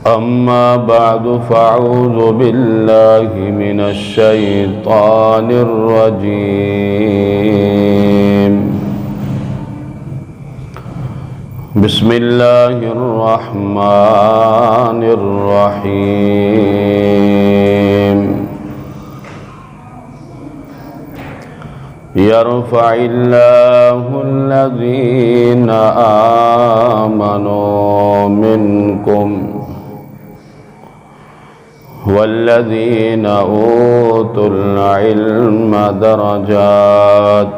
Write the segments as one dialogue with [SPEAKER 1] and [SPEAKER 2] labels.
[SPEAKER 1] أما بعد فأعوذ بالله من الشيطان الرجيم بسم الله الرحمن الرحيم يرفع الله الذين آمنوا منكم والذين أوتوا العلم درجات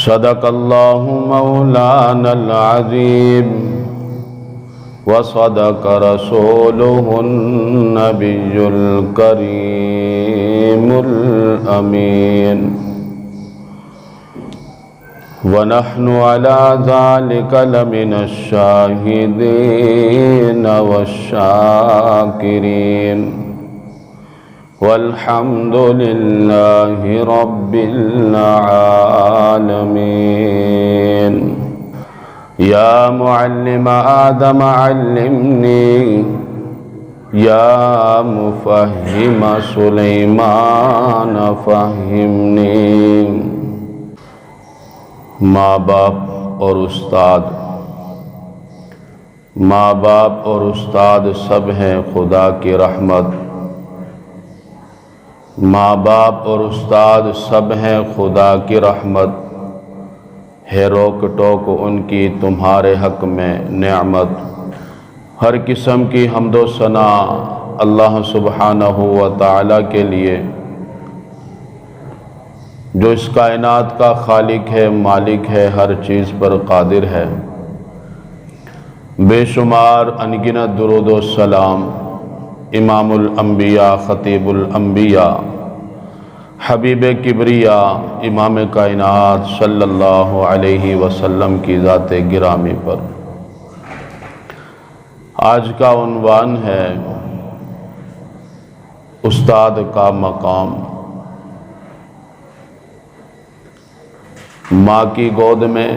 [SPEAKER 1] صدق الله مولانا العظيم وصدق رسوله النبي الكريم الأمين ونحن على ذلك لمن الشاهدين والشاكرين والحمد لله رب العالمين يا معلم آدم علمني يا مفهم سليمان فهمني ماں باپ اور استاد سب ہیں خدا کی رحمت، ماں باپ اور استاد سب ہیں خدا کی رحمت، ہے روک ٹوک ان کی تمہارے حق میں نعمت۔ ہر قسم کی حمد و ثنا اللہ سبحانہ و تعالیٰ کے لیے جو اس کائنات کا خالق ہے، مالک ہے، ہر چیز پر قادر ہے۔ بے شمار انگنت درود و سلام امام الانبیاء، خطیب الانبیاء، حبیب کبریا، امام کائنات صلی اللہ علیہ وسلم کی ذات گرامی پر۔ آج کا عنوان ہے استاد کا مقام۔ ماں کی گود میں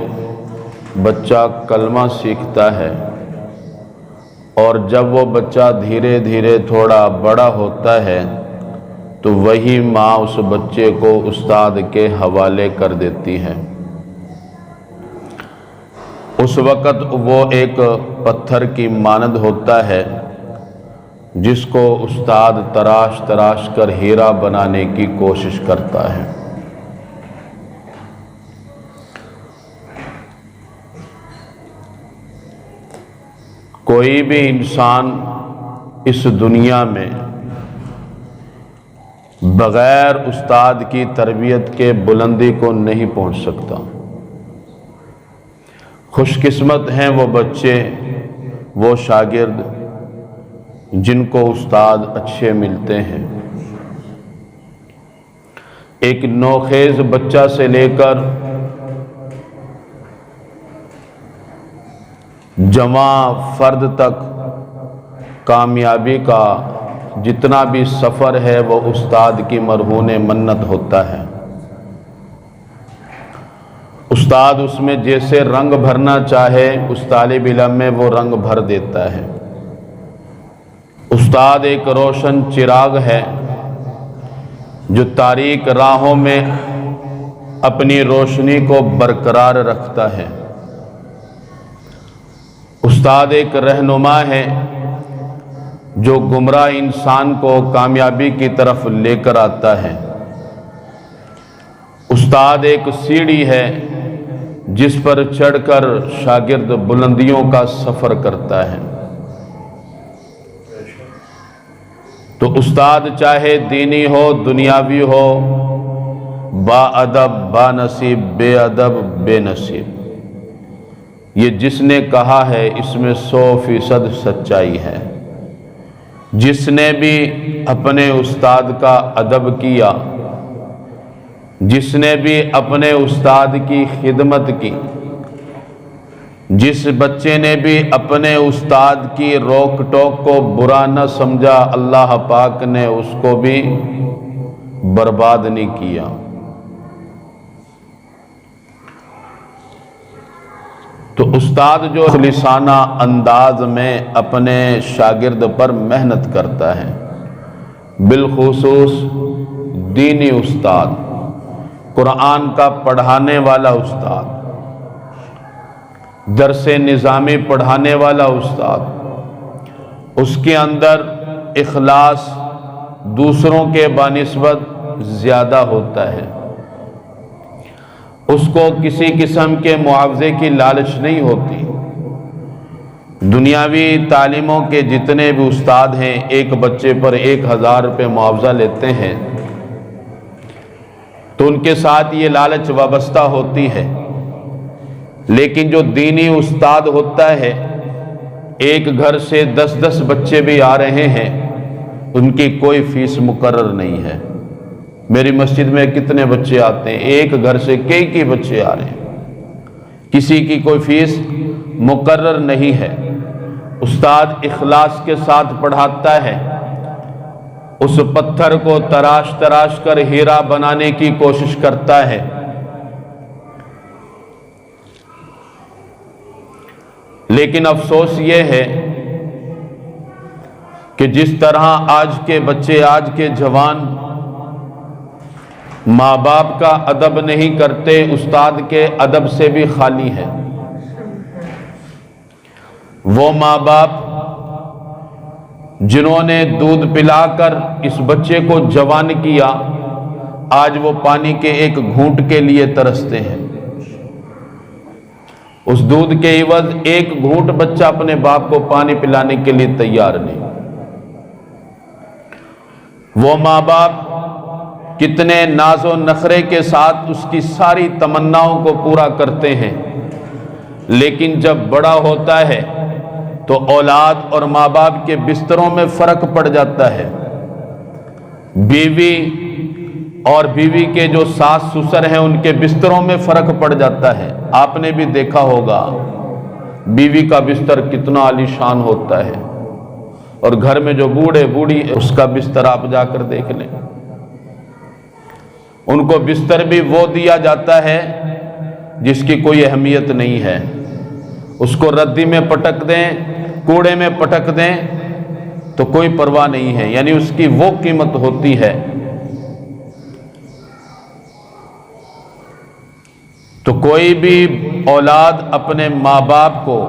[SPEAKER 1] بچہ کلمہ سیکھتا ہے، اور جب وہ بچہ دھیرے دھیرے تھوڑا بڑا ہوتا ہے تو وہی ماں اس بچے کو استاد کے حوالے کر دیتی ہے۔ اس وقت وہ ایک پتھر کی مانند ہوتا ہے جس کو استاد تراش تراش کر ہیرا بنانے کی کوشش کرتا ہے۔ کوئی بھی انسان اس دنیا میں بغیر استاد کی تربیت کے بلندی کو نہیں پہنچ سکتا۔ خوش قسمت ہیں وہ بچے، وہ شاگرد جن کو استاد اچھے ملتے ہیں۔ ایک نوخیز بچہ سے لے کر جوان فرد تک کامیابی کا جتنا بھی سفر ہے وہ استاد کی مرہون منت ہوتا ہے۔ استاد اس میں جیسے رنگ بھرنا چاہے اس طالب علم میں وہ رنگ بھر دیتا ہے۔ استاد ایک روشن چراغ ہے جو تاریک راہوں میں اپنی روشنی کو برقرار رکھتا ہے۔ استاد ایک رہنما ہے جو گمراہ انسان کو کامیابی کی طرف لے کر آتا ہے۔ استاد ایک سیڑھی ہے جس پر چڑھ کر شاگرد بلندیوں کا سفر کرتا ہے۔ تو استاد چاہے دینی ہو، دنیاوی ہو، با ادب، با نصیب، بے ادب، بے نصیب، یہ جس نے کہا ہے اس میں 100% سچائی ہے۔ جس نے بھی اپنے استاد کا ادب کیا، جس نے بھی اپنے استاد کی خدمت کی، جس بچے نے بھی اپنے استاد کی روک ٹوک کو برا نہ سمجھا، اللہ پاک نے اس کو بھی برباد نہیں کیا۔ تو تو استاد جو خالصانہ انداز میں اپنے شاگرد پر محنت کرتا ہے، بالخصوص دینی استاد، قرآن کا پڑھانے والا استاد، درس نظامی پڑھانے والا استاد، اس کے اندر اخلاص دوسروں کے بنسبت زیادہ ہوتا ہے، اس کو کسی قسم کے معاوضے کی لالچ نہیں ہوتی۔ دنیاوی تعلیموں کے جتنے بھی استاد ہیں ایک بچے پر 1000 روپے معاوضہ لیتے ہیں، تو ان کے ساتھ یہ لالچ وابستہ ہوتی ہے، لیکن جو دینی استاد ہوتا ہے، ایک گھر سے 10 بچے بھی آ رہے ہیں، ان کی کوئی فیس مقرر نہیں ہے۔ میری مسجد میں کتنے بچے آتے ہیں، ایک گھر سے کئی بچے آ رہے ہیں، کسی کی کوئی فیس مقرر نہیں ہے۔ استاد اخلاص کے ساتھ پڑھاتا ہے، اس پتھر کو تراش کر ہیرا بنانے کی کوشش کرتا ہے۔ لیکن افسوس یہ ہے کہ جس طرح آج کے بچے، آج کے جوان ماں باپ کا ادب نہیں کرتے، استاد کے ادب سے بھی خالی ہے۔ وہ ماں باپ جنہوں نے دودھ پلا کر اس بچے کو جوان کیا، آج وہ پانی کے ایک گھونٹ کے لیے ترستے ہیں۔ اس دودھ کے عوض ایک گھونٹ بچہ اپنے باپ کو پانی پلانے کے لیے تیار نہیں۔ وہ ماں باپ کتنے ناز و نخرے کے ساتھ اس کی ساری تمناؤں کو پورا کرتے ہیں، لیکن جب بڑا ہوتا ہے تو اولاد اور ماں باپ کے بستروں میں فرق پڑ جاتا ہے۔ بیوی اور بیوی کے جو ساس سسر ہیں ان کے بستروں میں فرق پڑ جاتا ہے۔ آپ نے بھی دیکھا ہوگا بیوی کا بستر کتنا عالی شان ہوتا ہے، اور گھر میں جو بوڑھے بوڑھی اس کا بستر آپ جا کر دیکھ لیں، ان کو بستر بھی وہ دیا جاتا ہے جس کی کوئی اہمیت نہیں ہے۔ اس کو ردی میں پٹک دیں، کوڑے میں پٹک دیں تو کوئی پرواہ نہیں ہے، یعنی اس کی وہ قیمت ہوتی ہے۔ تو کوئی بھی اولاد اپنے ماں باپ کو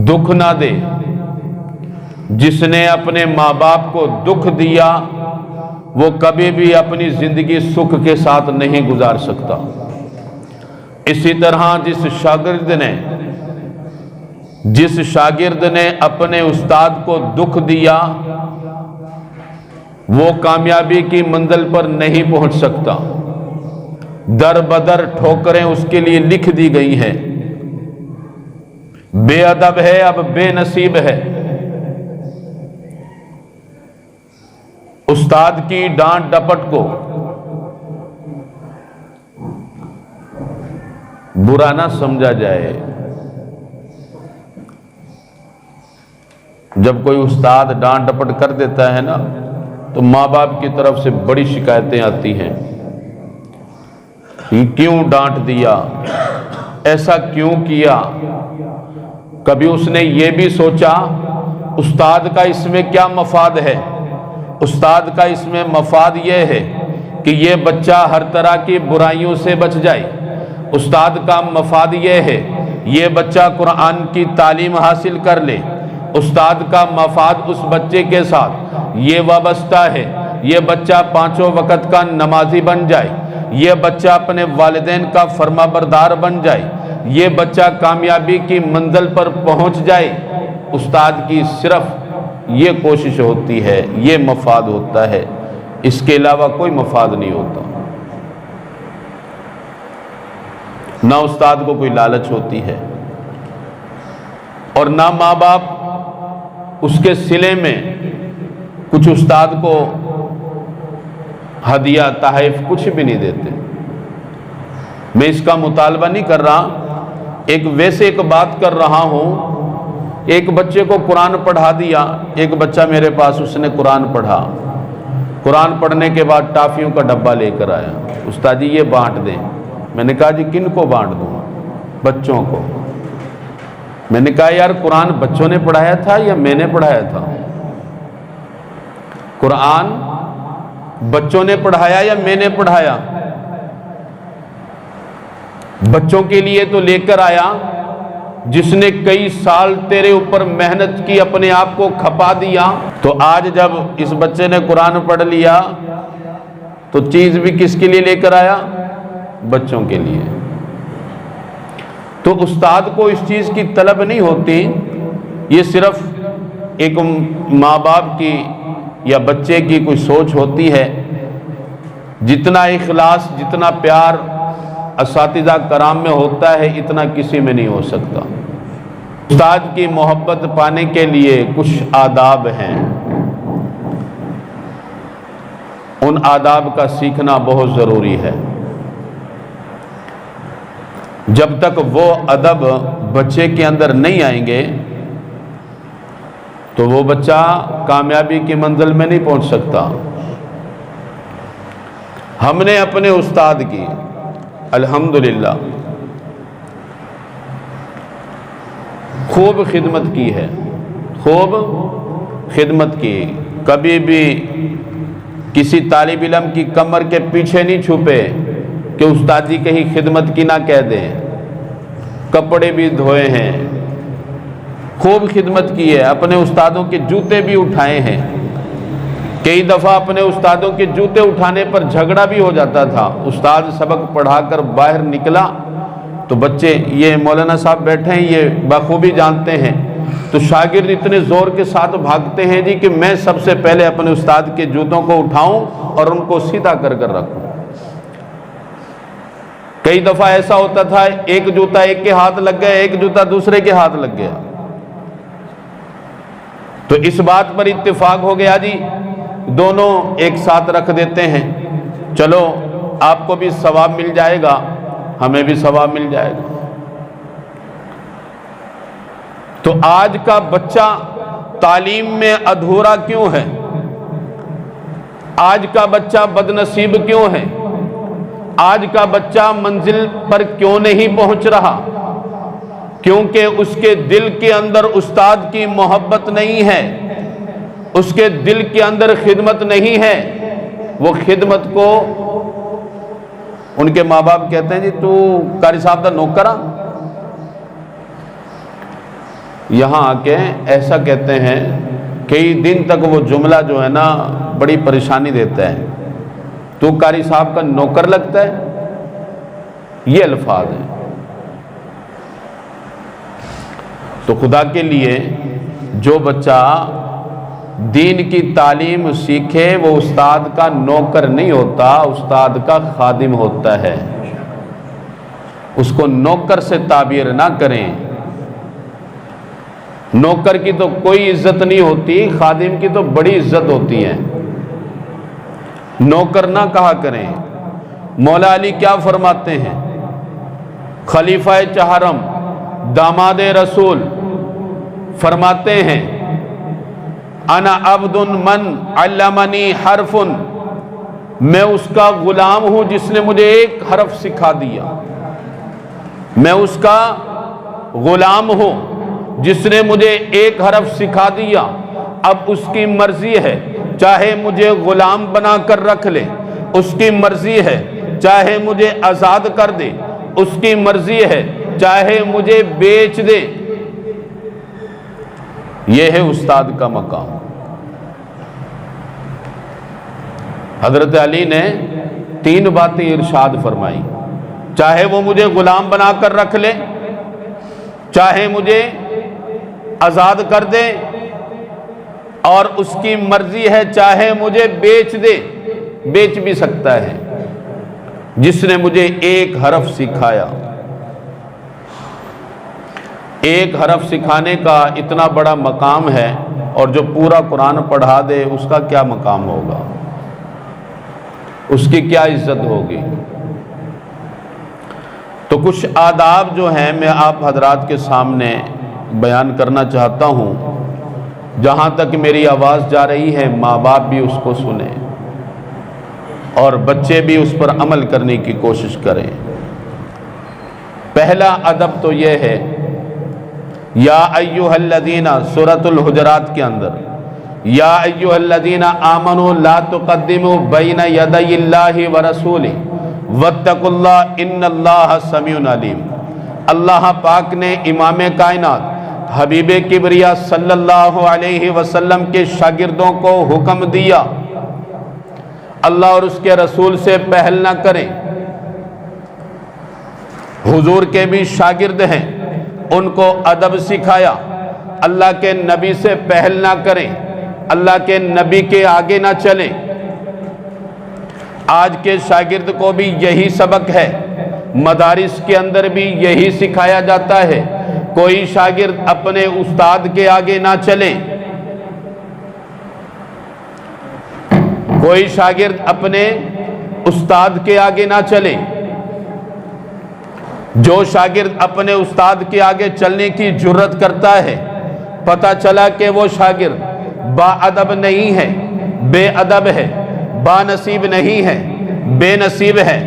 [SPEAKER 1] دکھ نہ دے۔ جس نے اپنے ماں باپ کو دکھ دیا وہ کبھی بھی اپنی زندگی سکھ کے ساتھ نہیں گزار سکتا۔ اسی طرح جس شاگرد نے اپنے استاد کو دکھ دیا وہ کامیابی کی منزل پر نہیں پہنچ سکتا۔ در بدر ٹھوکریں اس کے لیے لکھ دی گئی ہیں۔ بے ادب ہے، اب بے نصیب ہے۔ استاد کی ڈانٹ ڈپٹ کو برا نہ سمجھا جائے۔ جب کوئی استاد ڈانٹ ڈپٹ کر دیتا ہے نا تو ماں باپ کی طرف سے بڑی شکایتیں آتی ہیں، کیوں ڈانٹ دیا، ایسا کیوں کیا۔ کبھی اس نے یہ بھی سوچا استاد کا اس میں کیا مفاد ہے؟ استاد کا اس میں مفاد یہ ہے کہ یہ بچہ ہر طرح کی برائیوں سے بچ جائے۔ استاد کا مفاد یہ ہے یہ بچہ قرآن کی تعلیم حاصل کر لے۔ استاد کا مفاد اس بچے کے ساتھ یہ وابستہ ہے یہ بچہ 5 وقت کا نمازی بن جائے، یہ بچہ اپنے والدین کا فرما بردار بن جائے، یہ بچہ کامیابی کی منزل پر پہنچ جائے۔ استاد کی صرف یہ کوشش ہوتی ہے، یہ مفاد ہوتا ہے، اس کے علاوہ کوئی مفاد نہیں ہوتا۔ نہ استاد کو کوئی لالچ ہوتی ہے اور نہ ماں باپ اس کے صلے میں کچھ استاد کو ہدیہ تحائف کچھ بھی نہیں دیتے۔ میں اس کا مطالبہ نہیں کر رہا، ایک بات کر رہا ہوں۔ ایک بچے کو قرآن پڑھا دیا، ایک بچہ میرے پاس اس نے قرآن پڑھا، قرآن پڑھنے کے بعد ٹافیوں کا ڈبہ لے کر آیا، استاد جی یہ بانٹ دیں۔ میں نے کہا جی کن کو بانٹ دوں؟ بچوں کو۔ میں نے کہا یار قرآن بچوں نے پڑھایا تھا یا میں نے پڑھایا تھا؟ قرآن بچوں نے پڑھایا یا میں نے پڑھایا؟ بچوں کے لیے تو لے کر آیا جس نے کئی سال تیرے اوپر محنت کی، اپنے آپ کو کھپا دیا، تو آج جب اس بچے نے قرآن پڑھ لیا تو چیز بھی کس کے لیے لے کر آیا؟ بچوں کے لیے۔ تو استاد کو اس چیز کی طلب نہیں ہوتی، یہ صرف ایک ماں باپ کی یا بچے کی کوئی سوچ ہوتی ہے۔ جتنا اخلاص، جتنا پیار اساتذہ کرام میں ہوتا ہے اتنا کسی میں نہیں ہو سکتا۔ استاد کی محبت پانے کے لیے کچھ آداب ہیں، ان آداب کا سیکھنا بہت ضروری ہے۔ جب تک وہ ادب بچے کے اندر نہیں آئیں گے تو وہ بچہ کامیابی کی منزل میں نہیں پہنچ سکتا۔ ہم نے اپنے استاد کی الحمدللہ خوب خدمت کی ہے، خوب خدمت کی۔ کبھی بھی کسی طالب علم کی کمر کے پیچھے نہیں چھپے کہ استاد جی کہیں خدمت کی نہ کہہ دیں۔ کپڑے بھی دھوئے ہیں، خوب خدمت کی ہے، اپنے استادوں کے جوتے بھی اٹھائے ہیں۔ کئی دفعہ اپنے استادوں کے جوتے اٹھانے پر جھگڑا بھی ہو جاتا تھا۔ استاد سبق پڑھا کر باہر نکلا تو بچے، یہ مولانا صاحب بیٹھے ہیں، یہ بخوبی جانتے ہیں، تو شاگرد اتنے زور کے ساتھ بھاگتے ہیں جی کہ میں سب سے پہلے اپنے استاد کے جوتوں کو اٹھاؤں اور ان کو سیدھا کر رکھوں۔ کئی دفعہ ایسا ہوتا تھا ایک جوتا ایک کے ہاتھ لگ گیا، ایک جوتا دوسرے کے ہاتھ لگ گیا، تو اس بات پر اتفاق ہو گیا جی دونوں ایک ساتھ رکھ دیتے ہیں، چلو آپ کو بھی ثواب مل جائے گا، ہمیں بھی ثواب مل جائے گا۔ تو آج کا بچہ تعلیم میں ادھورا کیوں ہے؟ آج کا بچہ بد نصیب کیوں ہے؟ آج کا بچہ منزل پر کیوں نہیں پہنچ رہا؟ کیونکہ اس کے دل کے اندر استاد کی محبت نہیں ہے، اس کے دل کے اندر خدمت نہیں ہے۔ وہ خدمت کو ان کے ماں باپ کہتے ہیں جی تو قاری صاحب دا نوکر آ، یہاں آ کے ایسا کہتے ہیں، کئی دن تک وہ جملہ جو ہے نا بڑی پریشانی دیتا ہے، تو قاری صاحب کا نوکر لگتا ہے، یہ الفاظ ہیں۔ تو خدا کے لیے جو بچہ دین کی تعلیم سیکھے وہ استاد کا نوکر نہیں ہوتا، استاد کا خادم ہوتا ہے۔ اس کو نوکر سے تعبیر نہ کریں، نوکر کی تو کوئی عزت نہیں ہوتی، خادم کی تو بڑی عزت ہوتی ہے، نوکر نہ کہا کریں۔ مولا علی کیا فرماتے ہیں؟ خلیفہ چہارم داماد رسول فرماتے ہیں انا عبد من علمنی حرف، میں اس کا غلام ہوں جس نے مجھے ایک حرف سکھا دیا، میں اس کا غلام ہوں جس نے مجھے ایک حرف سکھا دیا۔ اب اس کی مرضی ہے چاہے مجھے غلام بنا کر رکھ لے، اس کی مرضی ہے چاہے مجھے آزاد کر دے، اس کی مرضی ہے چاہے مجھے بیچ دے۔ یہ ہے استاد کا مقام۔ حضرت علی نے 3 باتیں ارشاد فرمائی، چاہے وہ مجھے غلام بنا کر رکھ لے، چاہے مجھے آزاد کر دے، اور اس کی مرضی ہے چاہے مجھے بیچ دے، بیچ بھی سکتا ہے، جس نے مجھے ایک حرف سکھایا۔ ایک حرف سکھانے کا اتنا بڑا مقام ہے، اور جو پورا قرآن پڑھا دے اس کا کیا مقام ہوگا، اس کی کیا عزت ہوگی۔ تو کچھ آداب جو ہیں میں آپ حضرات کے سامنے بیان کرنا چاہتا ہوں، جہاں تک میری آواز جا رہی ہے ماں باپ بھی اس کو سنیں اور بچے بھی اس پر عمل کرنے کی کوشش کریں۔ پہلا ادب تو یہ ہے، یا ایھا الذین، سورۃ الحجرات کے اندر، یا ایھا الذین آمنوا لا تقدموا بین یدی اللہ ورسولہ واتقوا اللہ ان اللہ سمیع علیم۔ اللہ پاک نے امام کائنات حبیب کبریا صلی اللہ علیہ وسلم کے شاگردوں کو حکم دیا اللہ اور اس کے رسول سے پہل نہ کریں۔ حضور کے بھی شاگرد ہیں، ان کو ادب سکھایا، اللہ کے نبی سے پہل نہ کریں، اللہ کے نبی کے آگے نہ چلیں۔ آج کے شاگرد کو بھی یہی سبق ہے، مدارس کے اندر بھی یہی سکھایا جاتا ہے، کوئی شاگرد اپنے استاد کے آگے نہ چلے، کوئی شاگرد اپنے استاد کے آگے نہ چلے۔ جو شاگرد اپنے استاد کے آگے چلنے کی جرت کرتا ہے، پتہ چلا کہ وہ شاگرد با ادب نہیں ہے، بے ادب ہے، با نصیب نہیں ہے، بے نصیب ہے،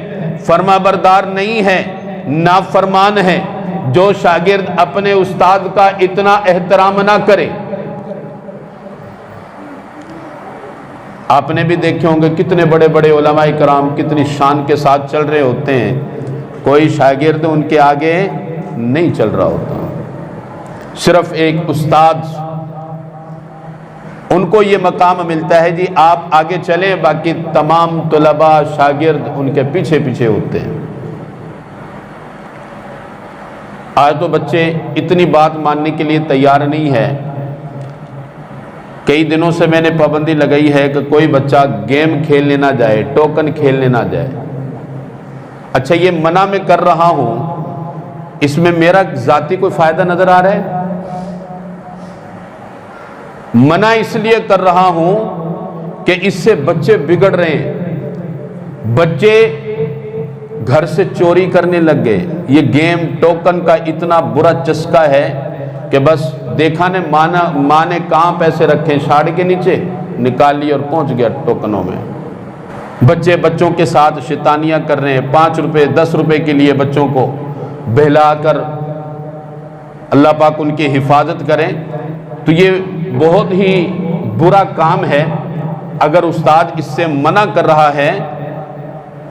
[SPEAKER 1] فرما بردار نہیں ہے، نافرمان ہے۔ جو شاگرد اپنے استاد کا اتنا احترام نہ کرے، آپ نے بھی دیکھے ہوں گے کتنے بڑے بڑے علماء کرام کتنی شان کے ساتھ چل رہے ہوتے ہیں، کوئی شاگرد ان کے آگے نہیں چل رہا ہوتا، صرف ایک استاد، ان کو یہ مقام ملتا ہے جی آپ آگے چلیں، باقی تمام طلباء شاگرد ان کے پیچھے پیچھے ہوتے ہیں۔ آج تو بچے اتنی بات ماننے کے لیے تیار نہیں ہے۔ کئی دنوں سے میں نے پابندی لگائی ہے کہ کوئی بچہ گیم کھیلنے نہ جائے، ٹوکن کھیلنے نہ جائے۔ اچھا یہ منع میں کر رہا ہوں، اس میں میرا ذاتی کوئی فائدہ نظر آ رہا ہے؟ منع اس لیے کر رہا ہوں کہ اس سے بچے بگڑ رہے ہیں، بچے گھر سے چوری کرنے لگ گئے۔ یہ گیم ٹوکن کا اتنا برا چسکا ہے کہ بس دیکھا نے ماں نے کہاں پیسے رکھے، شاڑ کے نیچے نکال لی اور پہنچ گیا ٹوکنوں میں۔ بچے بچوں کے ساتھ شیطانیاں کر رہے ہیں، 5 روپے 10 روپے کے لیے بچوں کو بہلا کر، اللہ پاک ان کی حفاظت کریں۔ تو یہ بہت ہی برا کام ہے۔ اگر استاد اس سے منع کر رہا ہے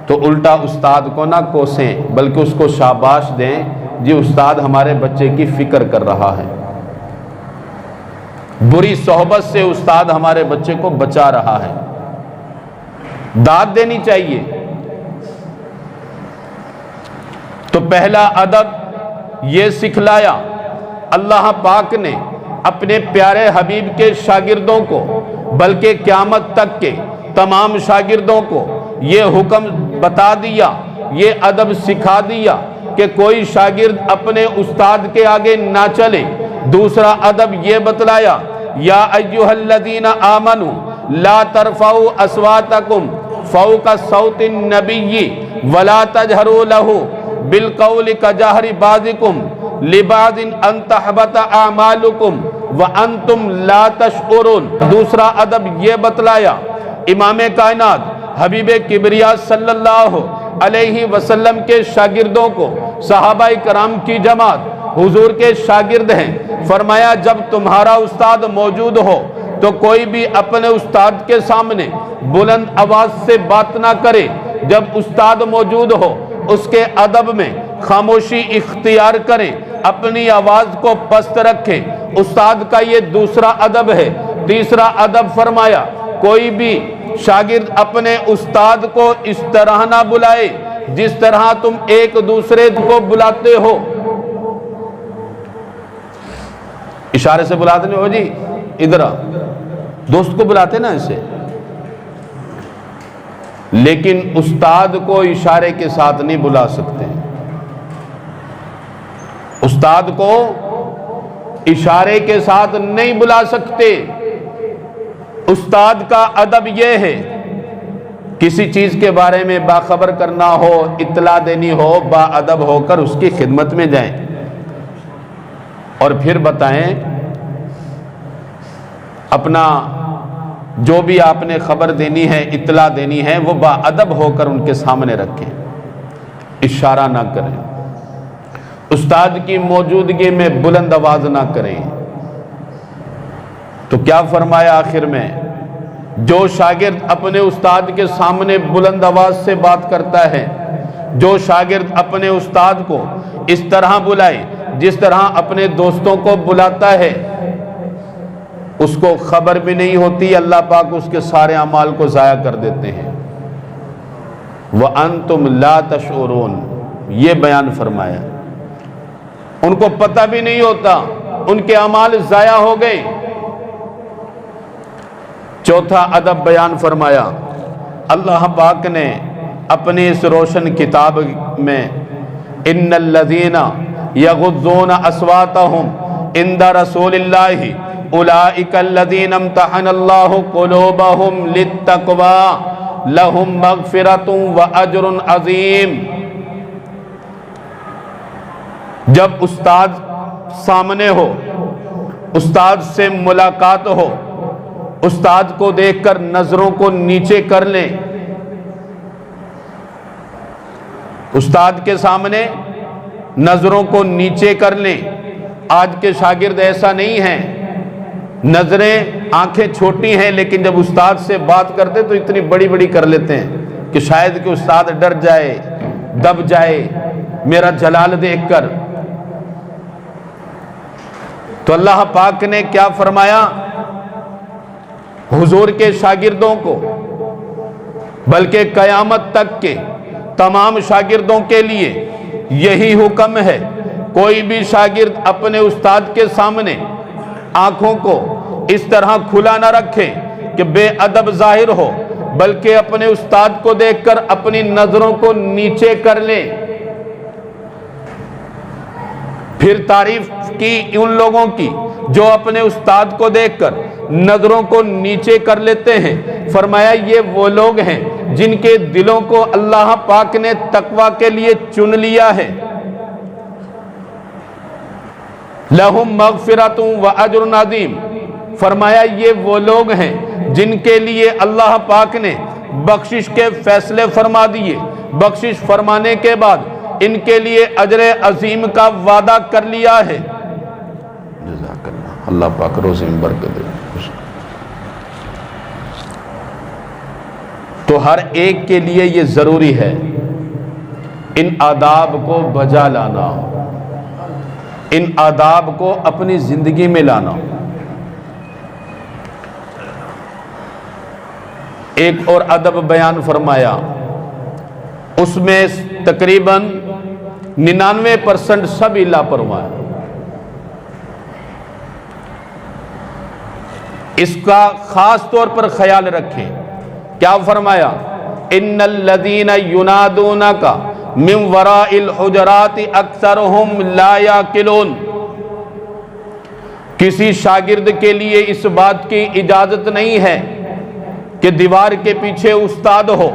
[SPEAKER 1] تو الٹا استاد کو نہ کوسیں، بلکہ اس کو شاباش دیں، جی استاد ہمارے بچے کی فکر کر رہا ہے، بری صحبت سے استاد ہمارے بچے کو بچا رہا ہے، داد دینی چاہیے۔ تو پہلا ادب یہ سکھلایا اللہ پاک نے اپنے پیارے حبیب کے شاگردوں کو، بلکہ قیامت تک کے تمام شاگردوں کو یہ حکم بتا دیا، یہ ادب سکھا دیا کہ کوئی شاگرد اپنے استاد کے آگے نہ چلے۔ دوسرا ادب یہ بتلایا، یا ایھا الذین آمنوا لا ترفعوا اصواتکم فوق صوت النبی ولا تجہروا لہ بالقول کجہر بعضکم لبعض ان تحبط اعمالکم وانتم لا تشعرون۔ دوسرا ادب یہ بتلایا امام کائنات حبیب کبریا صلی اللہ علیہ وسلم کے شاگردوں کو، صحابہ کرام کی جماعت حضور کے شاگرد ہیں، فرمایا جب تمہارا استاد موجود ہو تو کوئی بھی اپنے استاد کے سامنے بلند آواز سے بات نہ کرے، جب استاد موجود ہو اس کے ادب میں خاموشی اختیار کریں، اپنی آواز کو پست رکھیں، استاد کا یہ دوسرا ادب ہے۔ تیسرا ادب فرمایا کوئی بھی شاگرد اپنے استاد کو اس طرح نہ بلائے جس طرح تم ایک دوسرے کو بلاتے ہو۔ اشارے سے بلاتے نہیں ہو جی ادھر آ، دوست کو بلاتے نا اسے، لیکن استاد کو اشارے کے ساتھ نہیں بلا سکتے۔ استاد کو اشارے کے ساتھ نہیں بلا سکتے۔ استاد کا ادب یہ ہے، کسی چیز کے بارے میں باخبر کرنا ہو، اطلاع دینی ہو، با ادب ہو کر اس کی خدمت میں جائیں اور پھر بتائیں، اپنا جو بھی آپ نے خبر دینی ہے، اطلاع دینی ہے، وہ با ادب ہو کر ان کے سامنے رکھیں، اشارہ نہ کریں۔ استاد کی موجودگی میں بلند آواز نہ کریں۔ تو کیا فرمایا آخر میں؟ جو شاگرد اپنے استاد کے سامنے بلند آواز سے بات کرتا ہے، جو شاگرد اپنے استاد کو اس طرح بلائے جس طرح اپنے دوستوں کو بلاتا ہے، اس کو خبر بھی نہیں ہوتی، اللہ پاک اس کے سارے اعمال کو ضائع کر دیتے ہیں۔ وَأَنْتُمْ لَا تَشْعُرُونَ، یہ بیان فرمایا، ان کو پتہ بھی نہیں ہوتا، ان کے اعمال ضائع ہو گئے۔ چوتھا ادب بیان فرمایا، اللہ پاک نے اپنی اس روشن کتاب میں ان الذین یغضون اصواتہم عند رسول اللہ اولئک الذین امتحن اللہ قلوبہم للتقوی لہم مغفرۃ واجر عظیم۔ جب استاد سامنے ہو، استاد سے ملاقات ہو، استاد کو دیکھ کر نظروں کو نیچے کر لیں۔ استاد کے سامنے نظروں کو نیچے کر لیں۔ آج کے شاگرد ایسا نہیں ہیں، نظریں آنکھیں چھوٹی ہیں، لیکن جب استاد سے بات کرتے تو اتنی بڑی بڑی کر لیتے ہیں کہ شاید کہ استاد ڈر جائے، دب جائے میرا جلال دیکھ کر۔ تو اللہ پاک نے کیا فرمایا؟ حضور کے شاگردوں کو، بلکہ قیامت تک کے تمام شاگردوں کے لیے یہی حکم ہے، کوئی بھی شاگرد اپنے استاد کے سامنے آنکھوں کو اس طرح کھلا نہ رکھے کہ بے ادب ظاہر ہو، بلکہ اپنے استاد کو دیکھ کر اپنی نظروں کو نیچے کر لیں۔ پھر تعریف کی ان لوگوں کی جو اپنے استاد کو دیکھ کر نظروں کو نیچے کر لیتے ہیں، فرمایا یہ وہ لوگ ہیں جن کے دلوں کو اللہ پاک نے تقوی کے لیے چن لیا ہے۔ لہم مغفرۃ واجر عظیم، فرمایا یہ وہ لوگ ہیں جن کے لیے اللہ پاک نے بخشش کے فیصلے فرما دیے، بخشش فرمانے کے بعد ان کے لیے اجر عظیم کا وعدہ کر لیا ہے۔ جزاک اللہ، اللہ پاک روزے میں برکت دے۔ تو ہر ایک کے لیے یہ ضروری ہے ان آداب کو بجا لانا، ان آداب کو اپنی زندگی میں لانا۔ ایک اور ادب بیان فرمایا، اس میں تقریباً 99% سب لاپرواہ ہیں۔ اس کا خاص طور پر خیال رکھیں۔ کیا فرمایا؟ ان الذین ینادونک من وراء الحجرات اکثرهم لا یعقلون۔ کسی شاگرد کے لیے اس بات کی اجازت نہیں ہے کہ دیوار کے پیچھے استاد ہو،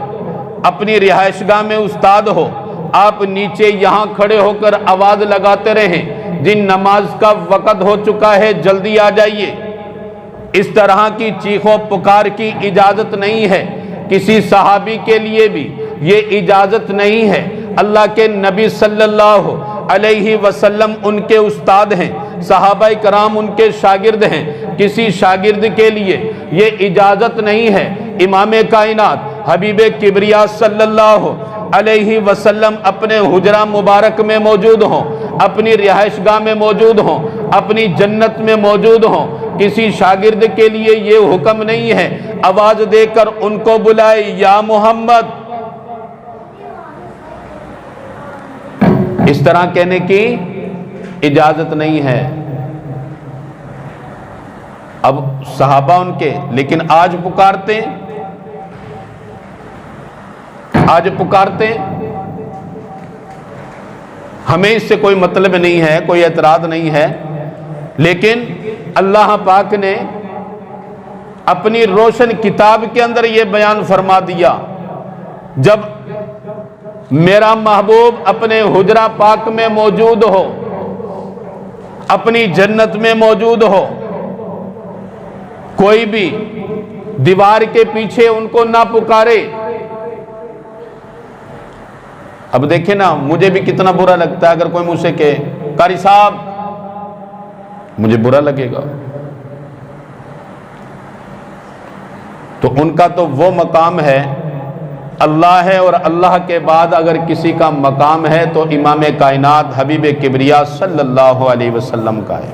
[SPEAKER 1] اپنی رہائش گاہ میں استاد ہو، آپ نیچے یہاں کھڑے ہو کر آواز لگاتے رہیں جن نماز کا وقت ہو چکا ہے جلدی آ جائیے۔ اس طرح کی چیخ و پکار کی اجازت نہیں ہے۔ کسی صحابی کے لیے بھی یہ اجازت نہیں ہے۔ اللہ کے نبی صلی اللہ علیہ وسلم ان کے استاد ہیں، صحابہ کرام ان کے شاگرد ہیں، کسی شاگرد کے لیے یہ اجازت نہیں ہے امام کائنات حبیب کبریا صلی اللہ علیہ وسلم اپنے حجرہ مبارک میں موجود ہوں، اپنی رہائش گاہ میں موجود ہوں، اپنی جنت میں موجود ہوں۔ کسی شاگرد کے لیے یہ حکم نہیں ہے آواز دے کر ان کو بلائے یا محمد، اس طرح کہنے کی اجازت نہیں ہے۔ اب صحابہ ان کے، لیکن آج پکارتے ہیں، آج پکارتے ہیں۔ ہمیں اس سے کوئی مطلب نہیں ہے، کوئی اعتراض نہیں ہے، لیکن اللہ پاک نے اپنی روشن کتاب کے اندر یہ بیان فرما دیا، جب میرا محبوب اپنے حجرہ پاک میں موجود ہو، اپنی جنت میں موجود ہو، کوئی بھی دیوار کے پیچھے ان کو نہ پکارے، اب دیکھیں نا، مجھے بھی کتنا برا لگتا ہے اگر کوئی مجھ سے کہے قاری صاحب، مجھے برا لگے گا۔ تو ان کا تو وہ مقام ہے، اللہ ہے، اور اللہ کے بعد اگر کسی کا مقام ہے تو امام کائنات حبیب کبریا صلی اللہ علیہ وسلم کا ہے۔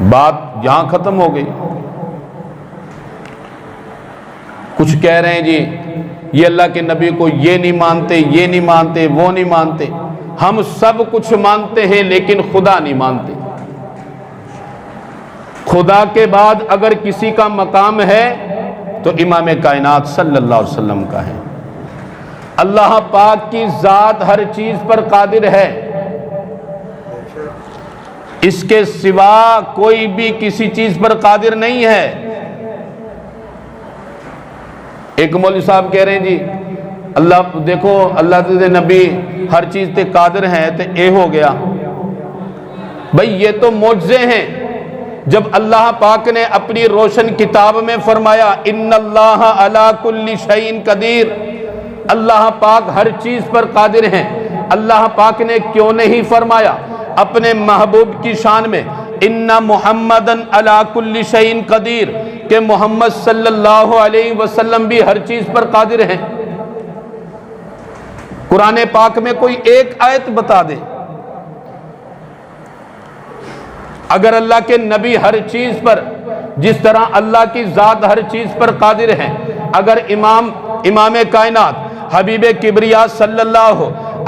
[SPEAKER 1] بات یہاں ختم ہو گئی۔ کچھ کہہ رہے ہیں جی یہ اللہ کے نبی کو یہ نہیں مانتے، یہ نہیں مانتے، وہ نہیں مانتے۔ ہم سب کچھ مانتے ہیں لیکن خدا نہیں مانتے۔ خدا کے بعد اگر کسی کا مقام ہے تو امام کائنات صلی اللہ علیہ وسلم کا ہے۔ اللہ پاک کی ذات ہر چیز پر قادر ہے، اس کے سوا کوئی بھی کسی چیز پر قادر نہیں ہے۔ ایک مولوی صاحب کہہ رہے ہیں جی اللہ دیکھو اللہ کے نبی ہر چیز تے قادر ہیں تے اے ہو گیا۔ بھئی یہ تو معجزے ہیں۔ جب اللہ پاک نے اپنی روشن کتاب میں فرمایا ان اللہ علی کل شیء قدیر، اللہ پاک ہر چیز پر قادر ہیں، اللہ پاک نے کیوں نہیں فرمایا اپنے محبوب کی شان میں ان محمدن علی کل شیء قدیر کہ محمد صلی اللہ علیہ وسلم بھی ہر چیز پر قادر ہیں؟ قرآن پاک میں کوئی ایک آیت بتا دے۔ اگر اللہ کے نبی ہر چیز پر، جس طرح اللہ کی ذات ہر چیز پر قادر ہے، اگر امام کائنات حبیب کبریا صلی اللہ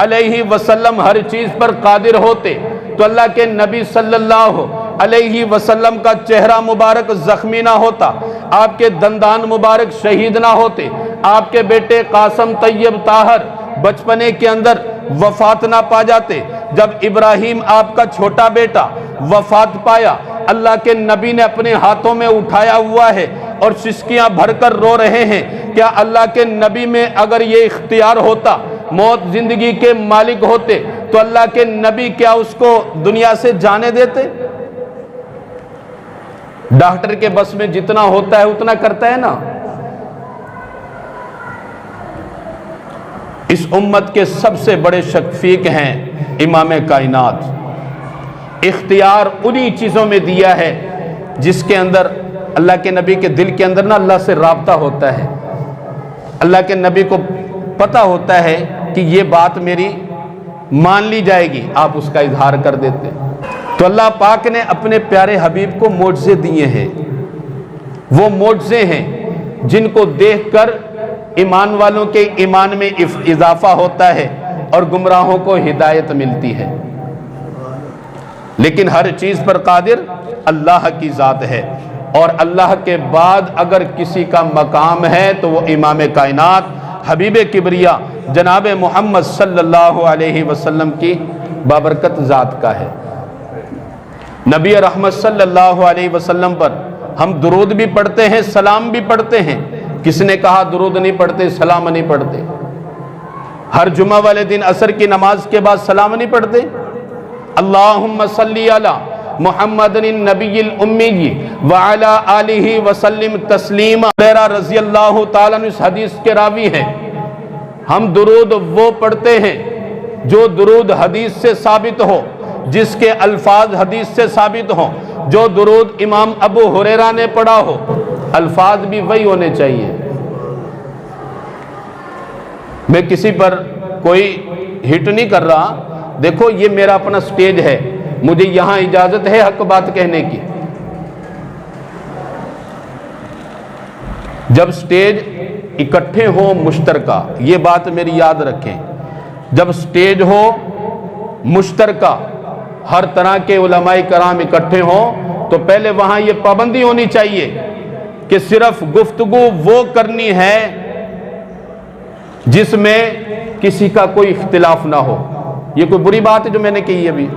[SPEAKER 1] علیہ وسلم ہر چیز پر قادر ہوتے تو اللہ کے نبی صلی اللہ علیہ وسلم کا چہرہ مبارک زخمی نہ ہوتا، آپ کے دندان مبارک شہید نہ ہوتے، آپ کے بیٹے قاسم طیب طاہر بچپنے کے اندر وفات نہ پا جاتے۔ جب ابراہیم آپ کا چھوٹا بیٹا وفات پایا، اللہ کے نبی نے اپنے ہاتھوں میں اٹھایا ہوا ہے اور سسکیاں بھر کر رو رہے ہیں، کیا اللہ کے نبی میں اگر یہ اختیار ہوتا، موت زندگی کے مالک ہوتے تو اللہ کے نبی کیا اس کو دنیا سے جانے دیتے؟ ڈاکٹر کے بس میں جتنا ہوتا ہے اتنا کرتا ہے نا۔ اس امت کے سب سے بڑے شفیق ہیں امام کائنات۔ اختیار انہی چیزوں میں دیا ہے جس کے اندر اللہ کے نبی کے دل کے اندر نا اللہ سے رابطہ ہوتا ہے، اللہ کے نبی کو پتہ ہوتا ہے کہ یہ بات میری مان لی جائے گی، آپ اس کا اظہار کر دیتے۔ تو اللہ پاک نے اپنے پیارے حبیب کو معجزے دیے ہیں، وہ معجزے ہیں جن کو دیکھ کر ایمان والوں کے ایمان میں اضافہ ہوتا ہے اور گمراہوں کو ہدایت ملتی ہے۔ لیکن ہر چیز پر قادر اللہ کی ذات ہے، اور اللہ کے بعد اگر کسی کا مقام ہے تو وہ امام کائنات حبیب کبریا جناب محمد صلی اللہ علیہ وسلم کی بابرکت ذات کا ہے۔ نبی رحمت صلی اللہ علیہ وسلم پر ہم درود بھی پڑھتے ہیں، سلام بھی پڑھتے ہیں۔ کس نے کہا درود نہیں پڑھتے، سلام نہیں پڑھتے؟ ہر جمعہ والے دن عصر کی نماز کے بعد سلام نہیں پڑھتے؟ اللہم صلی علی محمد النبی الامی وعلی آلہ وسلم تسلیما۔ ہریرہ رضی اللہ تعالیٰ عنہ اس حدیث کے راوی ہیں۔ ہم درود وہ پڑھتے ہیں جو درود حدیث سے ثابت ہو، جس کے الفاظ حدیث سے ثابت ہوں۔ جو درود امام ابو ہریرہ نے پڑھا ہو، الفاظ بھی وہی ہونے چاہیے۔ میں کسی پر کوئی ہٹ نہیں کر رہا، دیکھو یہ میرا اپنا سٹیج ہے، مجھے یہاں اجازت ہے حق بات کہنے کی۔ جب سٹیج اکٹھے ہو مشترکہ، یہ بات میری یاد رکھیں، جب سٹیج ہو مشترکہ، ہر طرح کے علماء کرام اکٹھے ہوں، تو پہلے وہاں یہ پابندی ہونی چاہیے کہ صرف گفتگو وہ کرنی ہے جس میں کسی کا کوئی اختلاف نہ ہو۔ یہ کوئی بری بات ہے جو میں نے کہی ابھی؟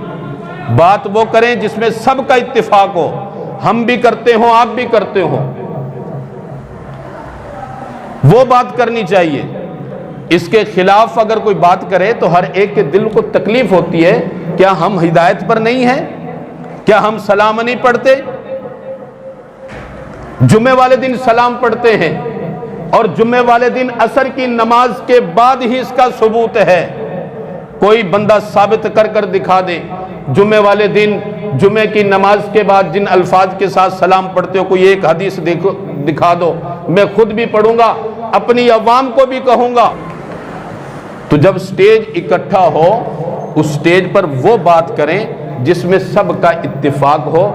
[SPEAKER 1] بات وہ کریں جس میں سب کا اتفاق ہو، ہم بھی کرتے ہوں آپ بھی کرتے ہوں، وہ بات کرنی چاہیے۔ اس کے خلاف اگر کوئی بات کرے تو ہر ایک کے دل کو تکلیف ہوتی ہے، کیا ہم ہدایت پر نہیں ہیں؟ کیا ہم سلام نہیں پڑھتے؟ جمعے والے دن سلام پڑھتے ہیں، اور جمعے والے دن عصر کی نماز کے بعد ہی اس کا ثبوت ہے۔ کوئی بندہ ثابت کر کر دکھا دے جمعے والے دن جمعے کی نماز کے بعد جن الفاظ کے ساتھ سلام پڑھتے ہو کوئی ایک حدیث دکھا دو، میں خود بھی پڑھوں گا، اپنی عوام کو بھی کہوں گا۔ تو جب سٹیج اکٹھا ہو اس سٹیج پر وہ بات کریں جس میں سب کا اتفاق ہو،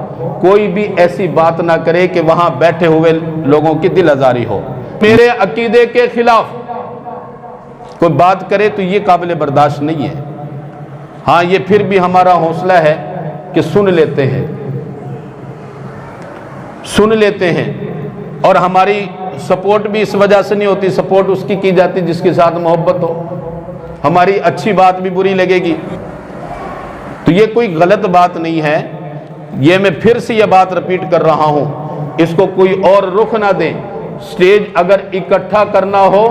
[SPEAKER 1] کوئی بھی ایسی بات نہ کرے کہ وہاں بیٹھے ہوئے لوگوں کی دل آزاری ہو، میرے عقیدے کے خلاف کوئی بات کرے تو یہ قابل برداشت نہیں ہے۔ ہاں یہ پھر بھی ہمارا حوصلہ ہے کہ سن لیتے ہیں اور ہماری سپورٹ بھی اس وجہ سے نہیں ہوتی، سپورٹ اس کی جاتی جس کے ساتھ محبت ہو، ہماری اچھی بات بھی بری لگے گی۔ تو یہ کوئی غلط بات نہیں ہے، یہ میں پھر سے یہ بات رپیٹ کر رہا ہوں، اس کو کوئی اور رخ نہ دیں۔ سٹیج اگر اکٹھا کرنا ہو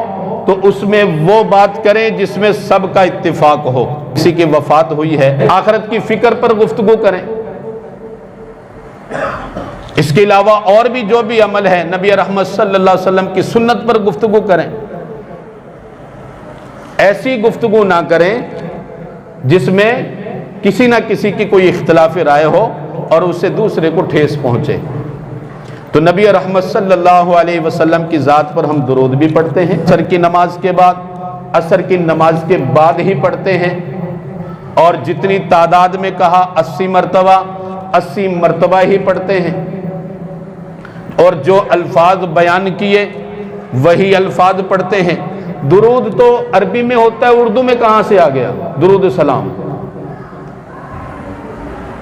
[SPEAKER 1] تو اس میں وہ بات کریں جس میں سب کا اتفاق ہو۔ کسی کی وفات ہوئی ہے، آخرت کی فکر پر گفتگو کریں۔ اس کے علاوہ اور بھی جو بھی عمل ہے، نبی رحمت صلی اللہ علیہ وسلم کی سنت پر گفتگو کریں۔ ایسی گفتگو نہ کریں جس میں کسی نہ کسی کی کوئی اختلاف رائے ہو اور اس سے دوسرے کو ٹھیس پہنچے۔ تو نبی رحمت صلی اللہ علیہ وسلم کی ذات پر ہم درود بھی پڑھتے ہیں، عصر کی نماز کے بعد، عصر کی نماز کے بعد ہی پڑھتے ہیں، اور جتنی تعداد میں کہا 80 مرتبہ 80 مرتبہ ہی پڑھتے ہیں، اور جو الفاظ بیان کیے وہی الفاظ پڑھتے ہیں۔ درود تو عربی میں ہوتا ہے، اردو میں کہاں سے آ گیا؟ درود سلام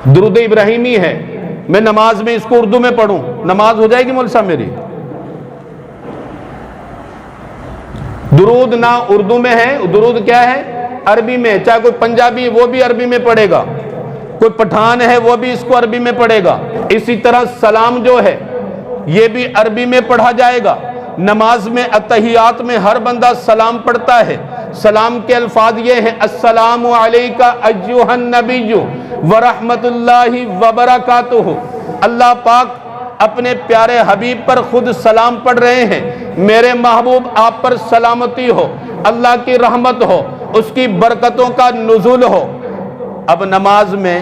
[SPEAKER 1] درود ابراہیمی ہے، میں نماز میں اس کو اردو میں پڑھوں، نماز ہو جائے گی مول صاحب میری؟ درود نہ اردو میں ہے، درود کیا ہے؟ عربی میں، چاہے کوئی پنجابی وہ بھی عربی میں پڑھے گا، کوئی پٹھان ہے وہ بھی اس کو عربی میں پڑھے گا۔ اسی طرح سلام جو ہے یہ بھی عربی میں پڑھا جائے گا۔ نماز میں اتحیات میں ہر بندہ سلام پڑھتا ہے، سلام کے الفاظ یہ ہیں: السلام علیکہ ایھا النبی ورحمۃ اللہ وبرکاتہ۔ اللہ پاک اپنے پیارے حبیب پر خود سلام پڑھ رہے ہیں، میرے محبوب آپ پر سلامتی ہو، اللہ کی رحمت ہو، اس کی برکتوں کا نزول ہو۔ اب نماز میں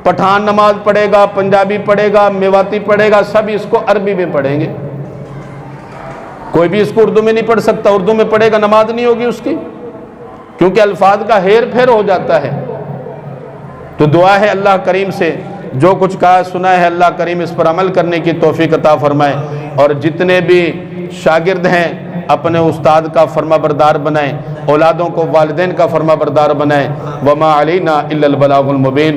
[SPEAKER 1] پٹھان نماز پڑھے گا، پنجابی پڑھے گا، میواتی پڑھے گا، سب اس کو عربی میں پڑھیں گے، کوئی بھی اس کو اردو میں نہیں پڑھ سکتا۔ اردو میں پڑھے گا نماز نہیں ہوگی اس کی، کیونکہ الفاظ کا ہیر پھیر ہو جاتا ہے۔ تو دعا ہے اللہ کریم سے جو کچھ کہا سنا ہے اللہ کریم اس پر عمل کرنے کی توفیق عطا فرمائے، اور جتنے بھی شاگرد ہیں اپنے استاد کا فرما بردار بنائیں، اولادوں کو والدین کا فرما بردار بنائیں۔ وما علینا الا البلاغ المبین۔